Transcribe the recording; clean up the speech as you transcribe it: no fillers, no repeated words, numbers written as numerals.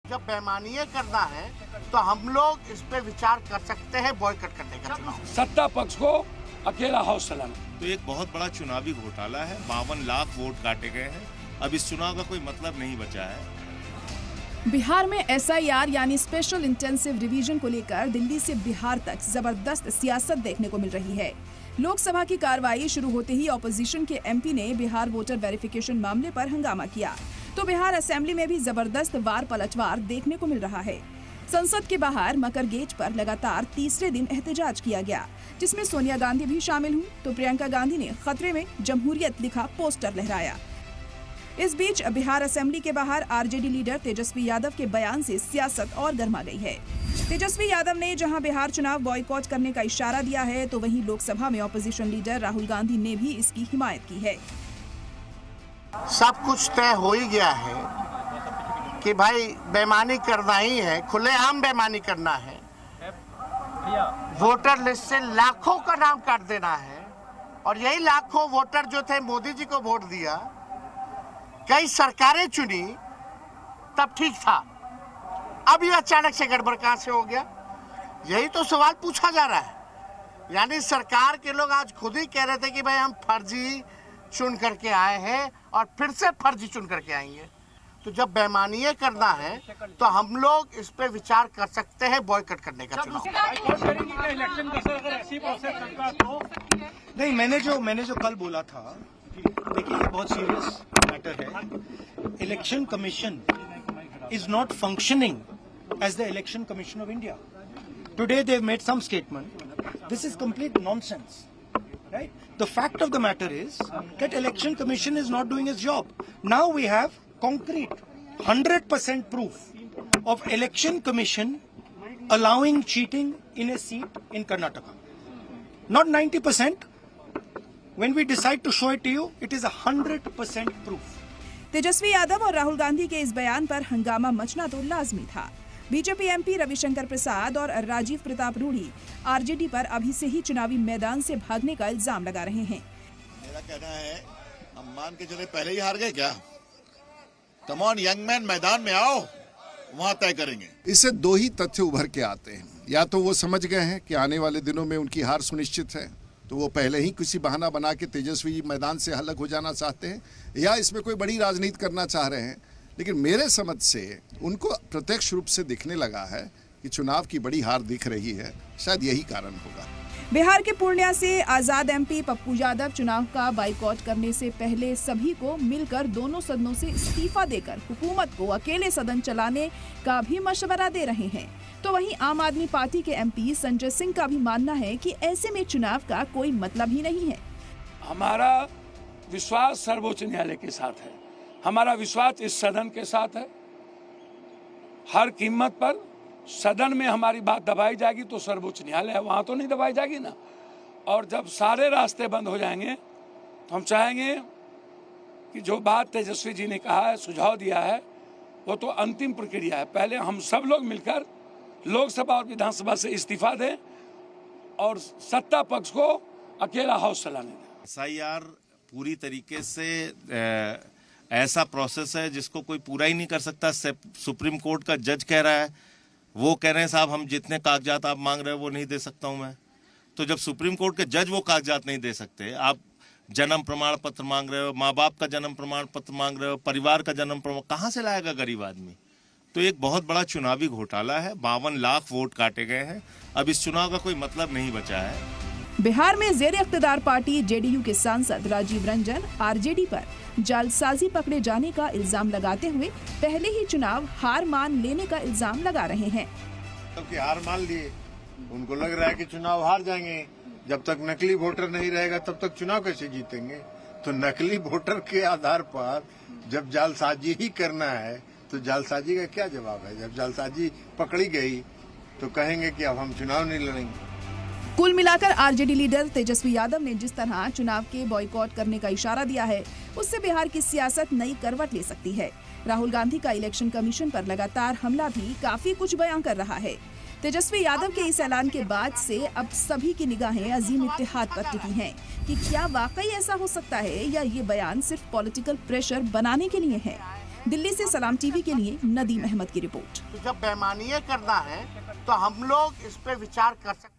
जब बेईमानी करना है तो हम लोग इस पे विचार कर सकते हैं बॉयकॉट करने का चुनाव। सत्ता पक्ष को अकेला हाउस चलाना तो एक बहुत बड़ा चुनावी घोटाला है। 52 लाख वोट काटे गए हैं। अब इस चुनाव का कोई मतलब नहीं बचा है। बिहार में SIR यानी स्पेशल इंटेंसिव रिवीजन को लेकर दिल्ली से बिहार तक जबरदस्त सियासत देखने को मिल रही है। लोकसभा की कार्रवाई शुरू होते ही ऑपोजिशन के MP ने बिहार वोटर वेरिफिकेशन मामले पर हंगामा किया, तो बिहार असेंबली में भी जबरदस्त वार पलटवार देखने को मिल रहा है। संसद के बाहर मकर गेट पर लगातार तीसरे दिन एहतजाज किया गया, जिसमें सोनिया गांधी भी शामिल हुई, तो प्रियंका गांधी ने खतरे में जमहूरियत लिखा पोस्टर लहराया। इस बीच बिहार असेंबली के बाहर RJD लीडर तेजस्वी यादव के बयान से सियासत और गर्मा गई है। तेजस्वी यादव ने जहां बिहार चुनाव बॉयकॉट करने का इशारा दिया है, तो वहीं लोकसभा में ऑपोजिशन लीडर राहुल गांधी ने भी इसकी हिमायत की है। सब कुछ तय हो ही गया है कि भाई बेईमानी करना ही है, खुलेआम बेईमानी करना है, वोटर लिस्ट से लाखों का नाम काट देना है। और यही लाखों वोटर जो थे मोदी जी को वोट दिया, कई सरकारें चुनी, तब ठीक था। अब ये अचानक से गड़बड़ कहां से हो गया, यही तो सवाल पूछा जा रहा है। यानी सरकार के लोग आज खुद ही कह रहे थे कि भाई हम फर्जी चुन करके आए हैं और फिर से फर्जी चुन करके आएंगे। तो जब बेईमानी करना है तो हम लोग इस पे विचार कर सकते हैं बॉयकॉट करने का चुनाव। नहीं, मैंने जो कल बोला था, देखिए ये बहुत सीरियस मैटर है। Election commission is not functioning as the election commission of India. Today they've made some statement. This is complete nonsense, right? The fact of the matter is that election commission is not doing its job. Now we have concrete 100% proof of election commission allowing cheating in a seat in Karnataka. Not 90%. When we decide to show it to you, it is 100% proof. Tejashwi Yadav और राहुल गांधी के इस बयान पर हंगामा मचना तो लाजमी था। BJP MP Ravishankar प्रसाद और राजीव प्रताप रूढ़ी RJD पर अभी से ही चुनावी मैदान से भागने का इल्जाम लगा रहे हैं। मेरा कहना है, हम मान के चले पहले ही हार गए क्या? कम ऑन यंग मैन, मैदान में आओ, वहां तय करेंगे। इससे दो ही तथ्य उभर के आते हैं। या तो वो समझ गए हैं कि आने वाले दिनों में उनकी हार सुनिश्चित है, तो वो पहले ही किसी बहाना बना के तेजस्वी जी मैदान से अलग हो जाना चाहते हैं, या इसमें कोई बड़ी राजनीति करना चाह रहे हैं। लेकिन मेरे समझ से उनको प्रत्यक्ष रूप से दिखने लगा है कि चुनाव की बड़ी हार दिख रही है। शायद यही कारण होगा। बिहार के पूर्णिया से आजाद MP पप्पू यादव चुनाव का बाइकॉट करने से पहले सभी को मिलकर दोनों सदनों से इस्तीफा देकर हुकूमत को अकेले सदन चलाने का भी मशवरा दे रहे हैं। तो वहीं आम आदमी पार्टी के MP संजय सिंह का भी मानना है कि ऐसे में चुनाव का कोई मतलब ही नहीं है। हमारा विश्वास सर्वोच्च न्यायालय के साथ है, हमारा विश्वास इस सदन के साथ है। हर कीमत पर सदन में हमारी बात दबाई जाएगी तो सर्वोच्च न्यायालय है, वहां तो नहीं दबाई जाएगी ना। और जब सारे रास्ते बंद हो जाएंगे तो हम चाहेंगे कि जो बात तेजस्वी जी ने कहा है, सुझाव दिया है, वो तो अंतिम प्रक्रिया है। पहले हम सब लोग मिलकर लोकसभा और विधानसभा से इस्तीफा दें और सत्ता पक्ष को अकेला हाउस चलाने दें। SIR पूरी तरीके से ऐसा प्रोसेस है जिसको कोई पूरा ही नहीं कर सकता। सुप्रीम कोर्ट का जज कह रहा है, वो कह रहे हैं साहब हम जितने कागजात आप मांग रहे हो वो नहीं दे सकता हूं मैं। तो जब सुप्रीम कोर्ट के जज वो कागजात नहीं दे सकते, आप जन्म प्रमाण पत्र मांग रहे हो, माँ बाप का जन्म प्रमाण पत्र मांग रहे हो, परिवार का जन्म प्रमाण, कहाँ से लाएगा गरीब आदमी? तो एक बहुत बड़ा चुनावी घोटाला है। 52 लाख वोट काटे गए हैं। अब इस चुनाव का कोई मतलब नहीं बचा है। बिहार में ज़ेर इख्तिदार पार्टी JDU के सांसद राजीव रंजन RJD पर जालसाजी पकड़े जाने का इल्जाम लगाते हुए पहले ही चुनाव हार मान लेने का इल्जाम लगा रहे हैं। तब की हार मान लिए, उनको लग रहा है कि चुनाव हार जाएंगे। जब तक नकली वोटर नहीं रहेगा तब तक चुनाव कैसे जीतेंगे? तो नकली वोटर के आधार पर जब जालसाजी ही करना है तो जालसाजी का क्या जवाब है? जब जालसाजी पकड़ी गई तो कहेंगे कि अब हम चुनाव नहीं लड़ेंगे। कुल मिलाकर RJD लीडर तेजस्वी यादव ने जिस तरह चुनाव के बॉयकॉट करने का इशारा दिया है, उससे बिहार की सियासत नई करवट ले सकती है। राहुल गांधी का इलेक्शन कमीशन पर लगातार हमला भी काफी कुछ बयां कर रहा है। तेजस्वी यादव के इस ऐलान के बाद से अब सभी की निगाहें अजीम इत्तेहाद पर टिकी हैं कि क्या वाकई ऐसा हो सकता है या ये बयान सिर्फ पॉलिटिकल प्रेशर बनाने के लिए है। दिल्ली से सलाम टीवी के लिए नदीम अहमद की रिपोर्ट। तो जब बेईमानी करना है तो हम लोग इस पे विचार कर सकते हैं।